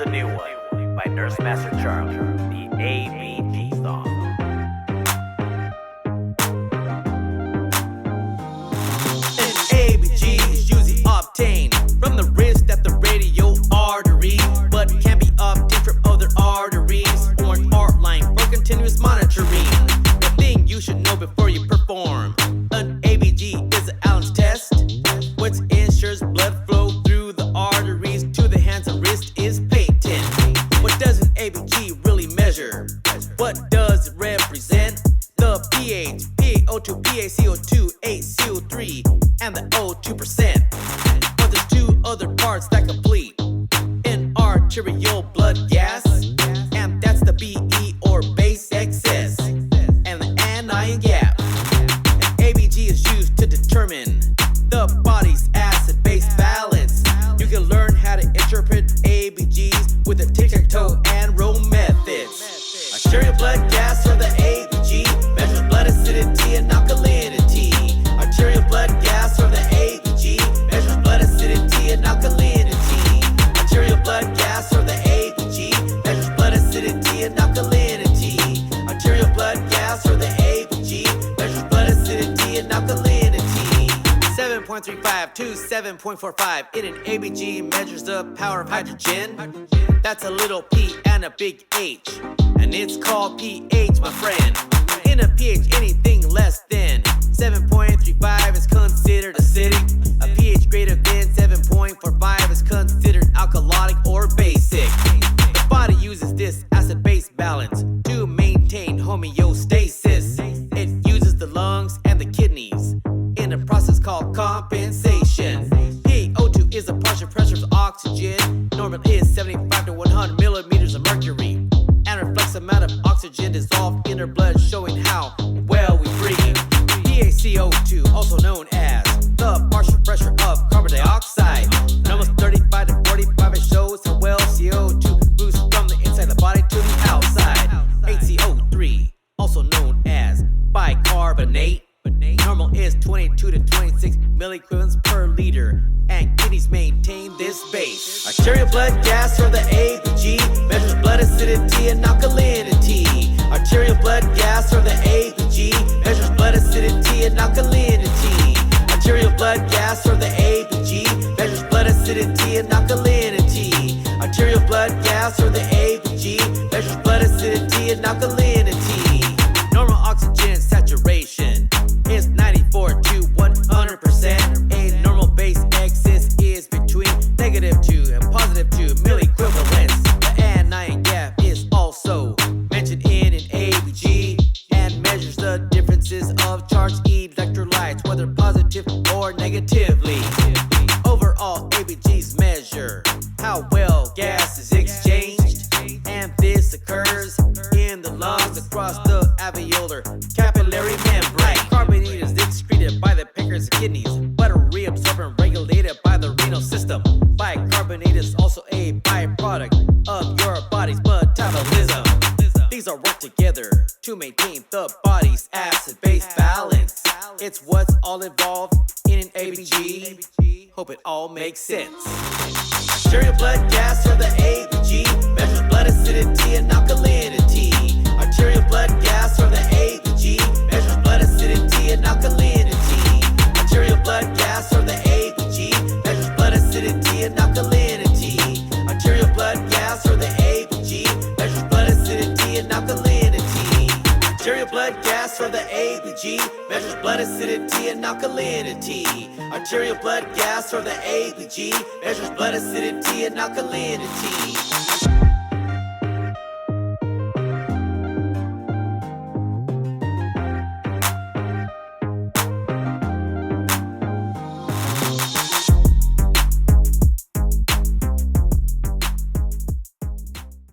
Here's a new one by Nurse Master Charlie, the ABG song. An ABG is usually obtained from the wrist at the radial artery, but can be obtained from other arteries or an art line for continuous monitoring. The thing you should know before you perform an ABG is an Allen's test, which ensures blood flow through the arteries to the hands and wrist is patent. What does an ABG really measure? What does it represent? The pH, PaO2, PaCO2, HCO3, and the O2%. But there's two other parts that complete an arterial blood gas, and that's the BE or base excess, and the anion gap. An ABG is used to determine the body's acid-base balance. You can learn how to interpret ABGs with the tic-tac-toe and row methods. Arterial blood gas or the ABG measures blood acidity and alkalinity. Arterial blood gas or the ABG measures blood acidity and alkalinity. Arterial blood gas or the ABG measures blood acidity and alkalinity. Arterial blood gas or the ABG measures blood acidity and alkalinity. 7.35 to 7.45 in an ABG measures the power of hydrogen. That's a little p and a big H, and it's called pH, my friend. In a pH, anything less than 7.35 is considered acidic. A pH greater than 7.45 is considered alkalotic or basic. The body uses this acid-base balance to maintain homeostasis. It uses the lungs and the kidneys in a process called compensation. PaO2 is the partial pressure of oxygen. Normal is 75 to 100 millimeters of mercury, and reflects the amount of oxygen dissolved in our blood, showing how well we breathe. PaCO2, also known as the partial pressure of carbon dioxide. Normal 35 to 45, it shows how well CO2 moves from the inside of the body to the outside. HCO3, also known as bicarbonate. Normal is 22 to 26 milliequivalents per liter, and kidneys maintain this base. Arterial blood gas or the ABG measures blood acidity and alkalinity. Arterial blood gas or the ABG measures blood acidity and alkalinity. Arterial blood gas or the ABG measures blood acidity and alkalinity. Arterial blood gas or the ABG measures blood acidity and alkalinity. Normal oxygen saturation is 94 to 100%. A normal base excess is between -2 and +2 milliequivalents. The anion gap is also mentioned in an ABG and measures the differences of charged electrolytes, whether positive or negatively. Overall, ABGs measure how well gas is exchanged, and this occurs in the lungs across the alveolar capillary membrane. Carbonate is excreted by the pancreas and kidneys, but reabsorbed and regulated by the renal system. Bicarbonate is also a byproduct of your body's metabolism. These all work together to maintain the body's acid-base balance. It's what's all involved in an ABG. Hope it all makes sense. Arterial blood gas or the ABG measures blood acidity and alkalinity. Arterial blood gas or the ABG measures blood acidity and alkalinity. Arterial blood gas or the ABG measures blood acidity and alkalinity. Arterial blood gas or the ABG measures blood acidity and alkalinity. Arterial blood gas or the ABG measures blood acidity and alkalinity. Arterial blood gas or the ABG measures blood acidity and alkalinity.